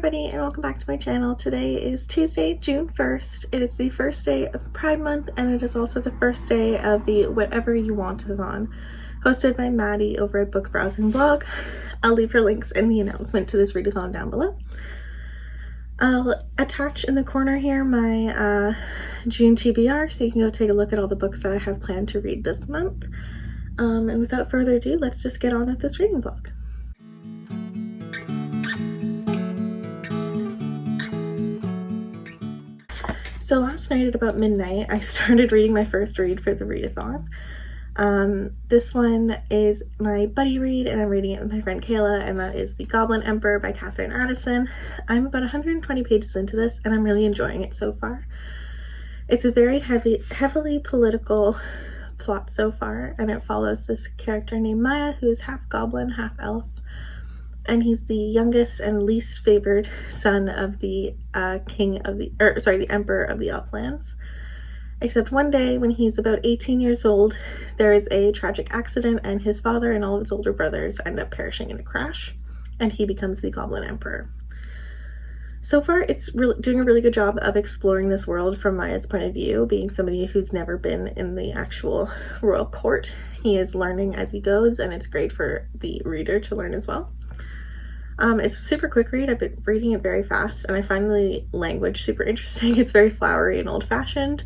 everybody, and welcome back to my channel. Today is Tuesday, June 1st. It is the first day of Pride Month, and it is also the first day of the Whatever You Want-a-thon, hosted by Maddie over at Book Browsing Blog. I'll leave her links in the announcement to this readathon down below. I'll attach in the corner here my June TBR, so you can go take a look at all the books that I have planned to read this month. And without further ado, let's just get on with this reading vlog. So last night at about midnight, I started reading my first read for the readathon. This one is my buddy read, and I'm reading it with my friend Kayla, and that is The Goblin Emperor by Catherine Addison. I'm about 120 pages into this, and I'm really enjoying it so far. It's a very heavily political plot so far, and it follows this character named Maya, who is half goblin, half elf. And he's the youngest and least favored son of the the Emperor of the Elflands. Except one day when he's about 18 years old, there is a tragic accident and his father and all of his older brothers end up perishing in a crash, and he becomes the Goblin Emperor. So far, it's doing a really good job of exploring this world from Maya's point of view, being somebody who's never been in the actual royal court. He is learning as he goes, and it's great for the reader to learn as well. It's a super quick read. I've been reading it very fast, and I find the language super interesting. It's very flowery and old-fashioned,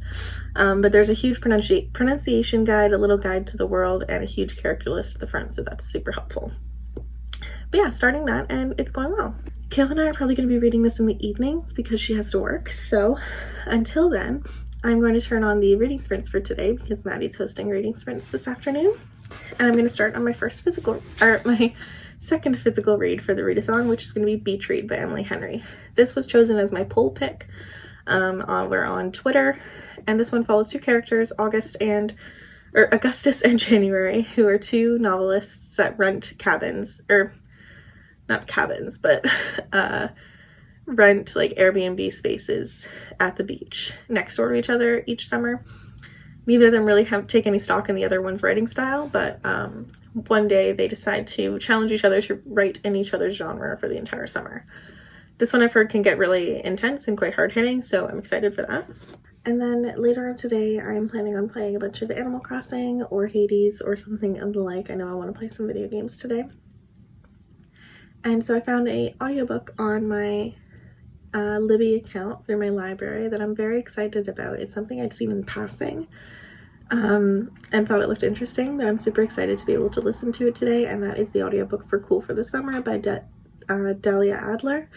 but there's a huge pronunciation guide, a little guide to the world, and a huge character list at the front, so that's super helpful. But yeah, starting that, and it's going well. Kayla and I are probably going to be reading this in the evenings because she has to work, so until then, I'm going to turn on the reading sprints for today because Maddie's hosting reading sprints this afternoon, and I'm going to start on my second physical read for the readathon, which is going to be Beach Read by Emily Henry. This was chosen as my poll pick. We're on Twitter, and this one follows two characters, Augustus and January, who are two novelists that rent cabins, or not cabins, but rent like Airbnb spaces at the beach next door to each other each summer. Neither of them really take any stock in the other one's writing style, but one day they decide to challenge each other to write in each other's genre for the entire summer. This one I've heard can get really intense and quite hard-hitting, so I'm excited for that. And then later on today, I'm planning on playing a bunch of Animal Crossing or Hades or something of the like. I know I want to play some video games today. And so I found an audiobook on my Libby account through my library that I'm very excited about. It's something I'd seen in passing and thought it looked interesting, but I'm super excited to be able to listen to it today, and that is the audiobook for Cool for the Summer by Delia Adler.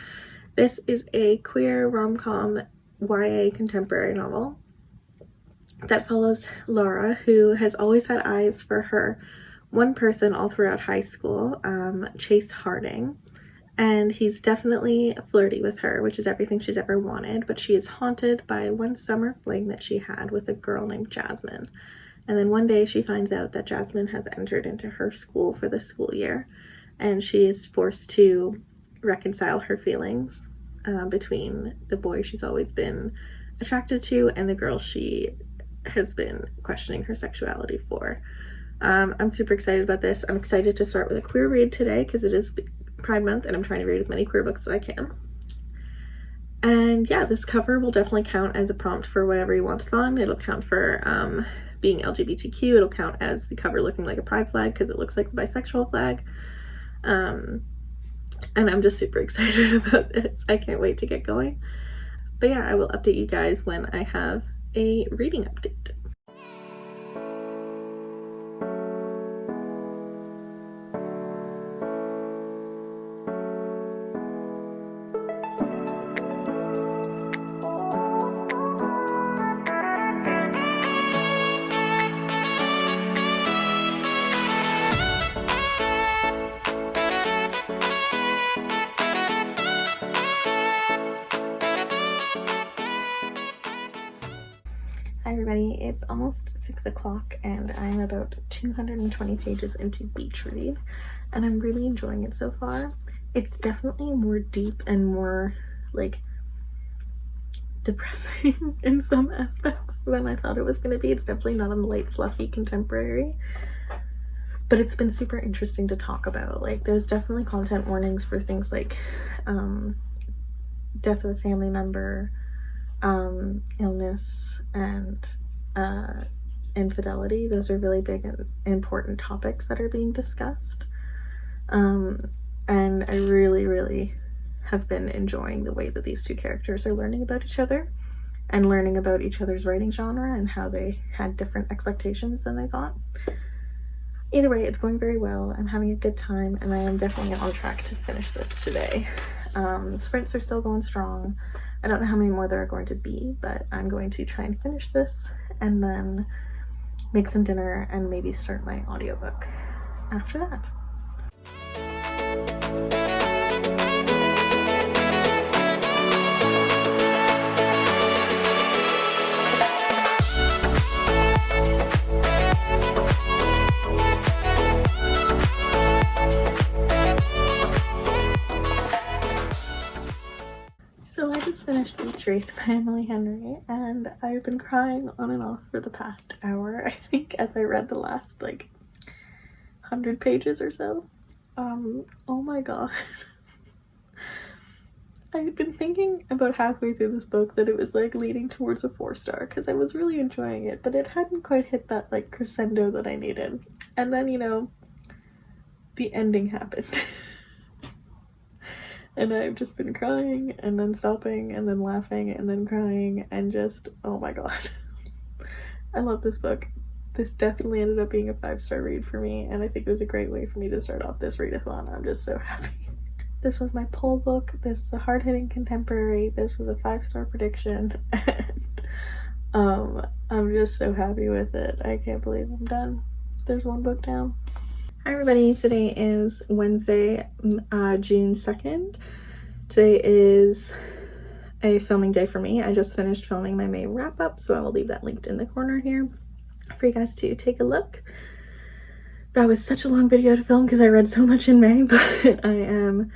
This is a queer rom-com YA contemporary novel that follows Laura, who has always had eyes for her one person all throughout high school, Chase Harding. And he's definitely flirty with her, which is everything she's ever wanted, but she is haunted by one summer fling that she had with a girl named Jasmine. And then one day she finds out that Jasmine has entered into her school for the school year, and she is forced to reconcile her feelings between the boy she's always been attracted to and the girl she has been questioning her sexuality for. I'm super excited about this. I'm excited to start with a queer read today because it is Pride Month, and I'm trying to read as many queer books as I can. And yeah, this cover will definitely count as a prompt for Whatever You Want-a-thon. It'll count for being LGBTQ. It'll count as the cover looking like a pride flag because it looks like a bisexual flag. And I'm just super excited about this. I can't wait to get going. But yeah, I will update you guys when I have a reading update. Hi everybody, it's almost 6 o'clock and I'm about 220 pages into Beach Read, and I'm really enjoying it so far. It's definitely more deep and more like depressing in some aspects than I thought it was going to be. It's definitely not a light, fluffy contemporary, but it's been super interesting to talk about. Like, there's definitely content warnings for things like death of a family member, illness, and infidelity. Those are really big and important topics that are being discussed. And I really have been enjoying the way that these two characters are learning about each other and learning about each other's writing genre and how they had different expectations than they thought. Either way, it's going very well. I'm having a good time, and I am definitely on track to finish this today. Sprints are still going strong. I don't know how many more there are going to be, but I'm going to try and finish this and then make some dinner and maybe start my audiobook after that. So I just finished Beach Read by Emily Henry, and I've been crying on and off for the past hour, I think, as I read the last, 100 pages or so. Oh my god. I had been thinking about halfway through this book that it was, leading towards a 4-star, because I was really enjoying it, but it hadn't quite hit that, crescendo that I needed. And then, the ending happened. And I've just been crying, and then stopping, and then laughing, and then crying, and just, oh my god. I love this book. This definitely ended up being a 5-star read for me, and I think it was a great way for me to start off this readathon. I'm just so happy. This was my poll book. This is a hard-hitting contemporary. This was a 5-star prediction, and I'm just so happy with it. I can't believe I'm done. There's one book down. Hi everybody, today is Wednesday, June 2nd. Today is a filming day for me. I just finished filming my May wrap-up, so I will leave that linked in the corner here for you guys to take a look. That was such a long video to film because I read so much in May, but I am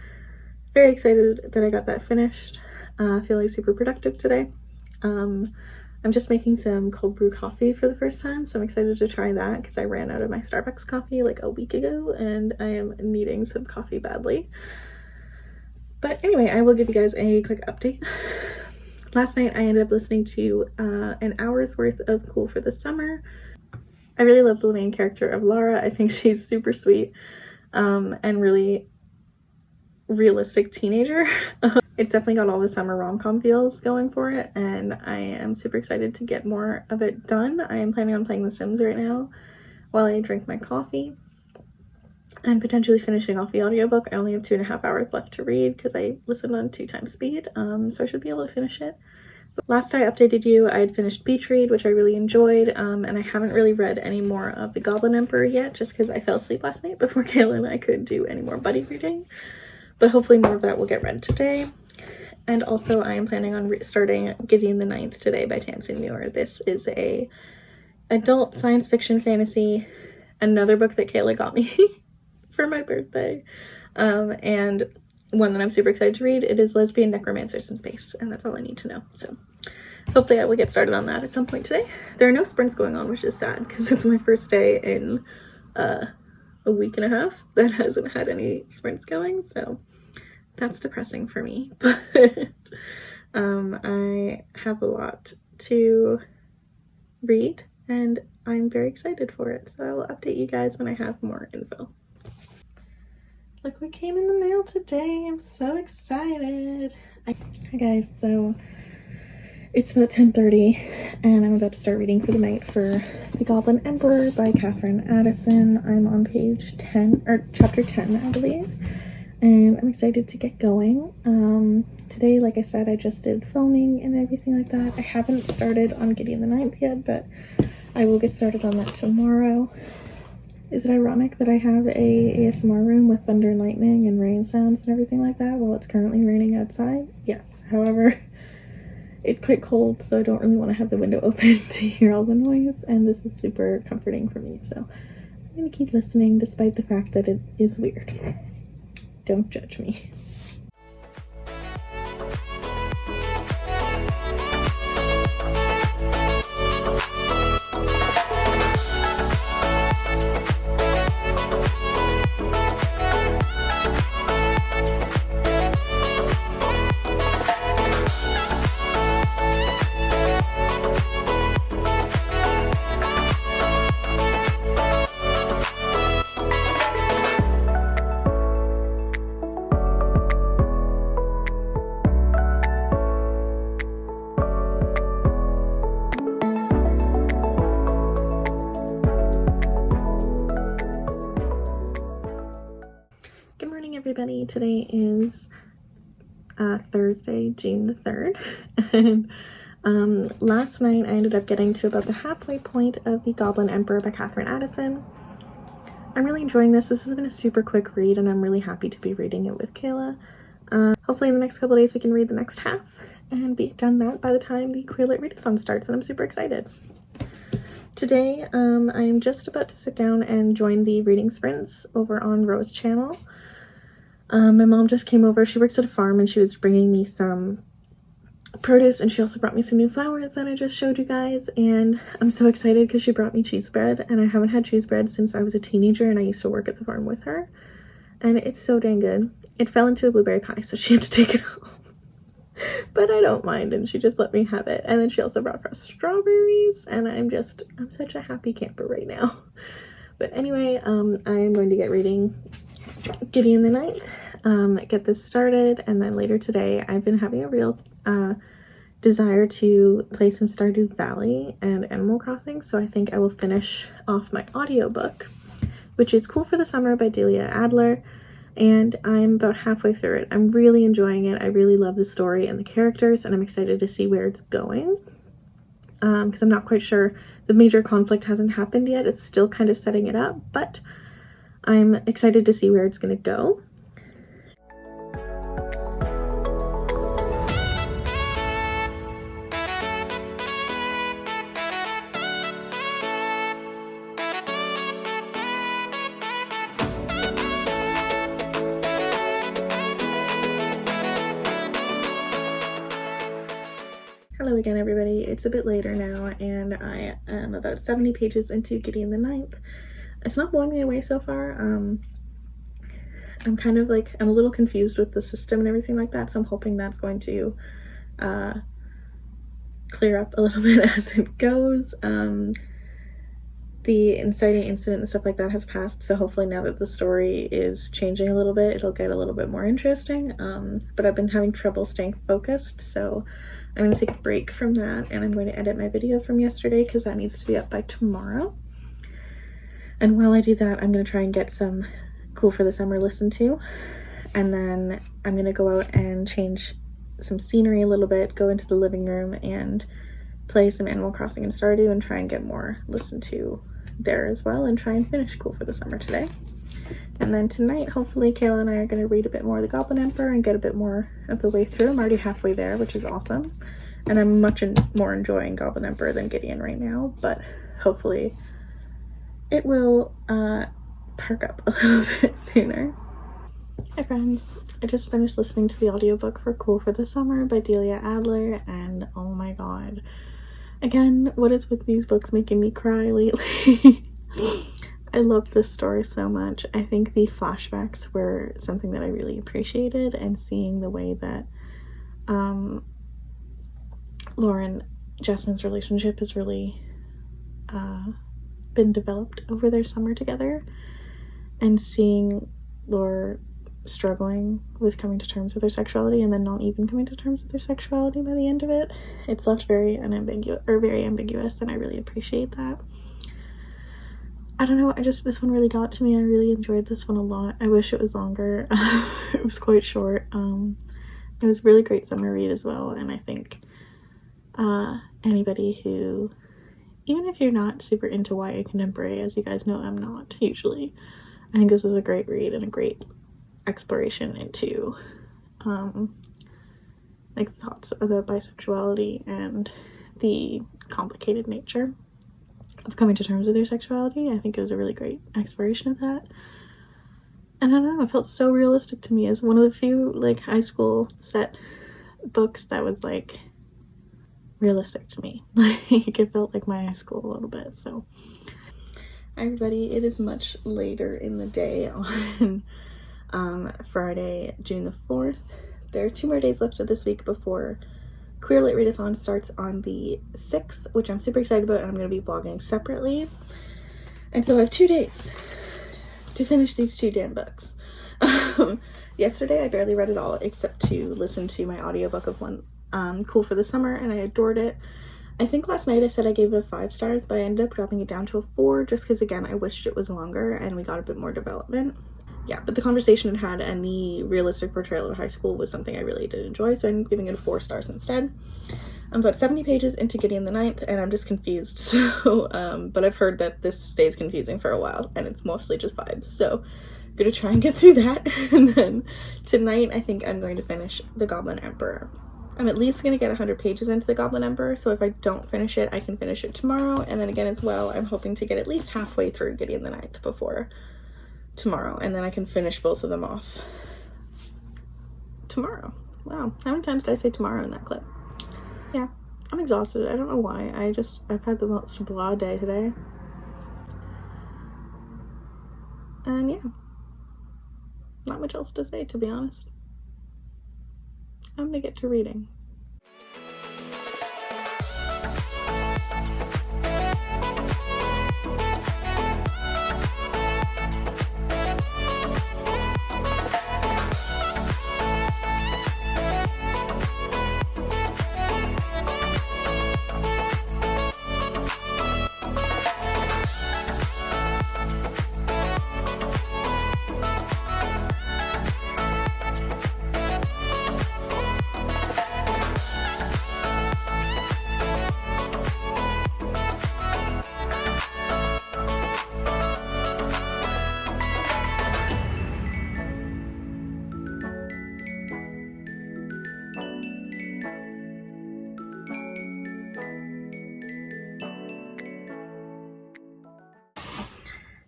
very excited that I got that finished. Feeling super productive today. I'm just making some cold brew coffee for the first time, so I'm excited to try that because I ran out of my Starbucks coffee a week ago, and I am needing some coffee badly. But anyway, I will give you guys a quick update. Last night I ended up listening to an hour's worth of Cool for the Summer. I really love the main character of Lara. I think she's super sweet and really realistic teenager. It's definitely got all the summer rom-com feels going for it, and I am super excited to get more of it done. I am planning on playing The Sims right now while I drink my coffee and potentially finishing off the audiobook. I only have 2.5 hours left to read because I listened on 2x speed, so I should be able to finish it. But last I updated you, I had finished Beach Read, which I really enjoyed, and I haven't really read any more of The Goblin Emperor yet, just because I fell asleep last night before Kayla and I could do any more buddy reading. But hopefully more of that will get read today. And also I am planning on starting Gideon the Ninth today by Tansin Muir. This is a adult science fiction fantasy, another book that Kayla got me for my birthday, and one that I'm super excited to read. It is Lesbian Necromancers in Space, and that's all I need to know. So hopefully I will get started on that at some point today. There are no sprints going on, which is sad because it's my first day in a week and a half that hasn't had any sprints going, so that's depressing for me. But I have a lot to read and I'm very excited for it, so I will update you guys when I have more info. Look what came in the mail today. I'm so excited. Hi guys, so it's about 10:30 and I'm about to start reading for the night for The Goblin Emperor by Catherine Addison. I'm on page 10, or chapter 10, I believe, and I'm excited to get going. Today, like I said, I just did filming and everything like that. I haven't started on Gideon the Ninth yet, but I will get started on that tomorrow. Is it ironic that I have a ASMR room with thunder and lightning and rain sounds and everything like that while it's currently raining outside? Yes. However, it's quite cold, so I don't really want to have the window open to hear all the noise, and this is super comforting for me, so I'm going to keep listening despite the fact that it is weird. Don't judge me. everybody. Today is Thursday, June the 3rd, and last night I ended up getting to about the halfway point of The Goblin Emperor by Catherine Addison. I'm really enjoying this. This has been a super quick read, and I'm really happy to be reading it with Kayla. Hopefully in the next couple of days we can read the next half and be done that by the time the Queer Lit Readathon starts, and I'm super excited. Today, I am just about to sit down and join the reading sprints over on Ro's channel. My mom just came over. She works at a farm, and she was bringing me some produce, and she also brought me some new flowers that I just showed you guys, and I'm so excited because she brought me cheese bread, and I haven't had cheese bread since I was a teenager and I used to work at the farm with her, and it's so dang good. It fell into a blueberry pie, so she had to take it home. But I don't mind, and she just let me have it. And then she also brought fresh strawberries, and I'm such a happy camper right now. But anyway, I am going to get reading Gideon the Ninth, get this started, and then later today I've been having a real desire to play some Stardew Valley and Animal Crossing, so I think I will finish off my audiobook, which is Cool for the Summer by Delia Adler. And I'm about halfway through it. I'm really enjoying it. I really love the story and the characters, and I'm excited to see where it's going. Because I'm not quite sure. The major conflict hasn't happened yet. It's still kind of setting it up, but I'm excited to see where it's going to go. Hello again, everybody. It's a bit later now, and I am about 70 pages into Gideon the Ninth. It's not blowing me away so far. I'm kind of like, I'm a little confused with the system and everything like that, so I'm hoping that's going to clear up a little bit as it goes. The inciting incident and stuff like that has passed, so hopefully now that the story is changing a little bit, it'll get a little bit more interesting. But I've been having trouble staying focused, so I'm going to take a break from that, and I'm going to edit my video from yesterday because that needs to be up by tomorrow. And while I do that, I'm going to try and get some Cool for the Summer listened to, and then I'm going to go out and change some scenery a little bit, go into the living room and play some Animal Crossing and Stardew and try and get more listened to there as well, and try and finish Cool for the Summer today. And then tonight, hopefully, Kayla and I are going to read a bit more of The Goblin Emperor and get a bit more of the way through. I'm already halfway there, which is awesome. And I'm much more enjoying Goblin Emperor than Gideon right now, but hopefully it will perk up a little bit sooner. Hi friends, I just finished listening to the audiobook for Cool for the Summer by Delia Adler, and oh my god. Again, what is with these books making me cry lately? I love this story so much. I think the flashbacks were something that I really appreciated, and seeing the way that Lauren Jessam's relationship has really been developed over their summer together, and seeing Laura struggling with coming to terms with their sexuality and then not even coming to terms with their sexuality by the end of it. It's left very ambiguous, and I really appreciate that. I don't know, this one really got to me. I really enjoyed this one a lot. I wish it was longer. It was quite short. It was a really great summer read as well, and I think anybody who, even if you're not super into YA contemporary, as you guys know I'm not usually, I think this is a great read and a great exploration into like thoughts about bisexuality and the complicated nature of coming to terms with their sexuality. I think it was a really great exploration of that. And I don't know, it felt so realistic to me as one of the few like high school set books that was like realistic to me. Like it felt like my high school a little bit. So hi everybody, it is much later in the day on Friday, June the 4th. There are 2 more days left of this week before Queer Lit Readathon starts on the 6th, which I'm super excited about, and I'm going to be vlogging separately. And so I have 2 days to finish these 2 damn books. Yesterday I barely read it all except to listen to my audiobook of one, Cool for the Summer, and I adored it. I think last night I said I gave it 5 stars, but I ended up dropping it down to a 4 just because, again, I wished it was longer and we got a bit more development. yeah, but the conversation it had and the realistic portrayal of high school was something I really did enjoy, so I'm giving it 4 stars instead. I'm about 70 pages into Gideon the Ninth, and I'm just confused, so, but I've heard that this stays confusing for a while, and it's mostly just vibes, so I'm gonna try and get through that, and then tonight I think I'm going to finish The Goblin Emperor. I'm at least gonna get 100 pages into The Goblin Emperor, so if I don't finish it, I can finish it tomorrow, and then again as well, I'm hoping to get at least halfway through Gideon the Ninth before tomorrow, and then I can finish both of them off tomorrow. Wow, how many times did I say tomorrow in that clip? Yeah, I'm exhausted. I don't know why. I've had the most blah day today. And yeah, not much else to say, to be honest. I'm gonna get to reading.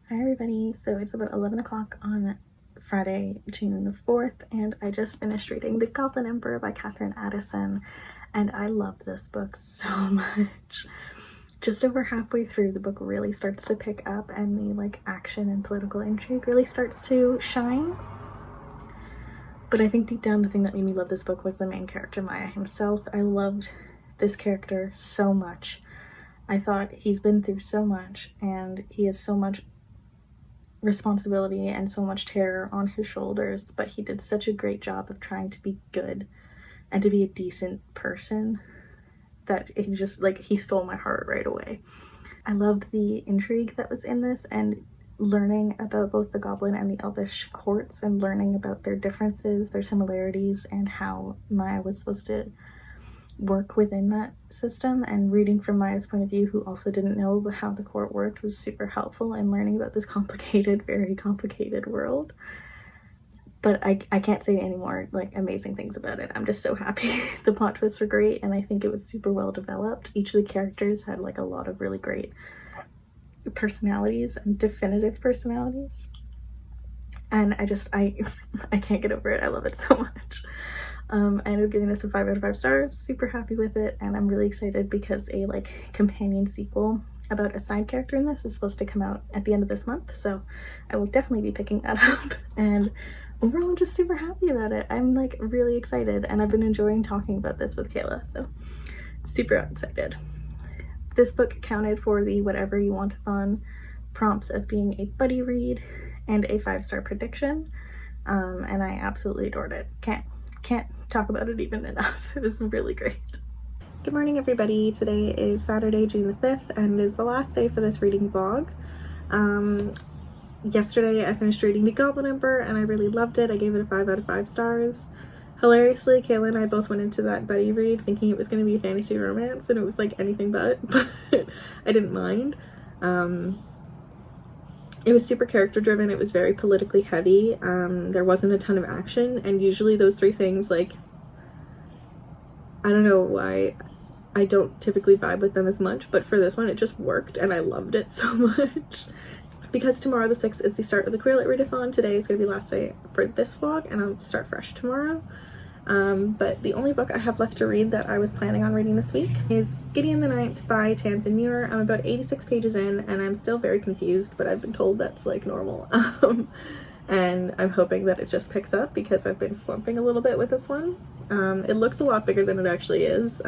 Hi everybody, so it's about 11 o'clock on Friday, June the 4th, and I just finished reading The Goblin Emperor by Catherine Addison, and I love this book so much. Just over halfway through, the book really starts to pick up, and the like action and political intrigue really starts to shine. But I think deep down the thing that made me love this book was the main character, Maya himself. I loved this character so much. I thought he's been through so much, and he has so much responsibility and so much terror on his shoulders, but he did such a great job of trying to be good and to be a decent person that it just, like, he stole my heart right away. I loved the intrigue that was in this, and learning about both the goblin and the elvish courts, and learning about their differences, their similarities, and how Maya was supposed to work within that system, and reading from Maya's point of view, who also didn't know how the court worked, was super helpful in learning about this complicated, very complicated world. But I can't say any more like amazing things about it. I'm just so happy. The plot twists were great, and I think it was super well developed. Each of the characters had like a lot of really great personalities and definitive personalities, and I can't get over it. I love it so much. I ended up giving this a 5 out of 5 stars. Super happy with it, and I'm really excited because a like companion sequel about a side character in this is supposed to come out at the end of this month, so I will definitely be picking that up. And overall, I'm just super happy about it. I'm like really excited, and I've been enjoying talking about this with Kayla, so super excited. This book counted for the Whatever You Want-a-thon prompts of being a buddy read and a 5-star prediction, and I absolutely adored it. Can't talk about it even enough. It was really great. Good morning, everybody. Today is Saturday, June the 5th, and it is the last day for this reading vlog. Yesterday I finished reading The Goblin Emperor, and I really loved it. I gave it a 5 out of 5 stars. Hilariously, Kayla and I both went into that buddy read thinking it was going to be a fantasy romance, and it was like anything but I didn't mind. It was super character driven. It was very politically heavy. There wasn't a ton of action, and usually those 3 things, like, I don't know why I don't typically vibe with them as much, but for this one it just worked, and I loved it so much. Because tomorrow the 6th is the start of the Queer Lit Readathon, today is going to be last day for this vlog, and I'll start fresh tomorrow. But the only book I have left to read that I was planning on reading this week is Gideon the Ninth by Tamsin Muir. I'm about 86 pages in, and I'm still very confused, but I've been told that's like normal. And I'm hoping that it just picks up because I've been slumping a little bit with this one. It looks a lot bigger than it actually is,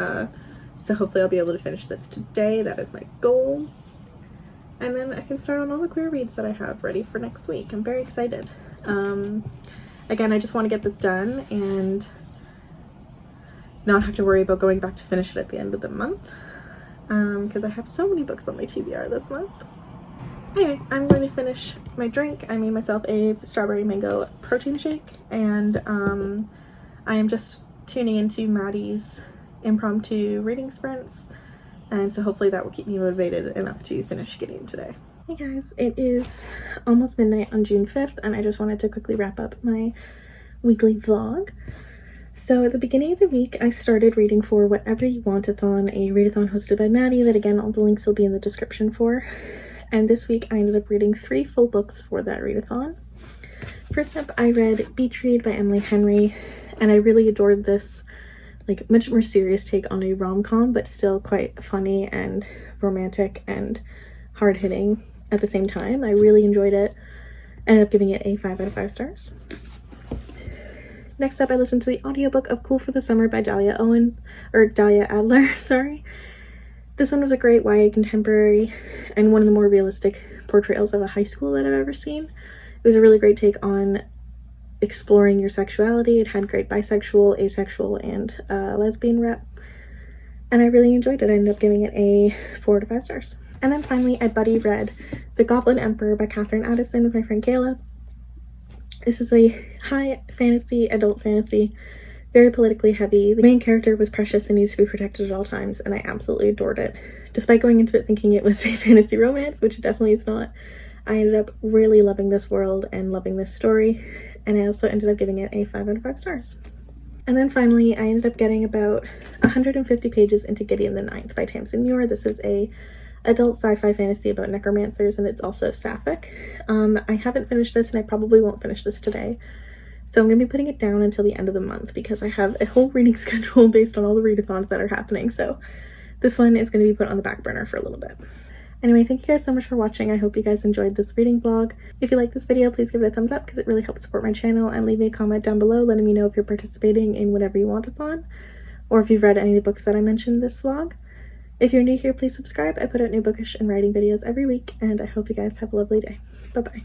so hopefully I'll be able to finish this today. That is my goal. And then I can start on all the queer reads that I have ready for next week. I'm very excited. Again, I just want to get this done and not have to worry about going back to finish it at the end of the month, because I have so many books on my TBR this month. Anyway, I'm going to finish my drink. I made myself a strawberry mango protein shake, and I am just tuning into Maddie's impromptu reading sprints, and so hopefully that will keep me motivated enough to finish Gideon today. Hey guys, it is almost midnight on June 5th, and I just wanted to quickly wrap up my weekly vlog. So at the beginning of the week, I started reading for Whatever You Want-a-thon, a readathon hosted by Maddie that, again, all the links will be in the description for. And this week I ended up reading 3 full books for that readathon. First up, I read Beach Read by Emily Henry, and I really adored this, like, much more serious take on a rom-com, but still quite funny and romantic and hard-hitting at the same time. I really enjoyed it. I ended up giving it a 5 out of 5 stars. Next up, I listened to the audiobook of Cool for the Summer by Dahlia Adler, sorry. This one was a great YA contemporary and one of the more realistic portrayals of a high school that I've ever seen. It was a really great take on exploring your sexuality. It had great bisexual, asexual, and lesbian rep. And I really enjoyed it. I ended up giving it a 4 out of 5 stars. And then finally, I buddy read The Goblin Emperor by Catherine Addison with my friend Kayla. This is a high fantasy, adult fantasy, very politically heavy. The main character was precious and needs to be protected at all times, and I absolutely adored it. Despite going into it thinking it was a fantasy romance, which it definitely is not, I ended up really loving this world and loving this story, and I also ended up giving it a 5 out of 5 stars. And then finally, I ended up getting about 150 pages into Gideon the Ninth by Tamsin Muir. This is a adult sci-fi fantasy about necromancers, and it's also sapphic. I haven't finished this, and I probably won't finish this today. So I'm going to be putting it down until the end of the month because I have a whole reading schedule based on all the readathons that are happening. So this one is going to be put on the back burner for a little bit. Anyway, thank you guys so much for watching. I hope you guys enjoyed this reading vlog. If you like this video, please give it a thumbs up because it really helps support my channel, and leave me a comment down below letting me know if you're participating in Whatever You Want-a-thon, or if you've read any of the books that I mentioned in this vlog. If you're new here, please subscribe. I put out new bookish and writing videos every week, and I hope you guys have a lovely day. Bye-bye.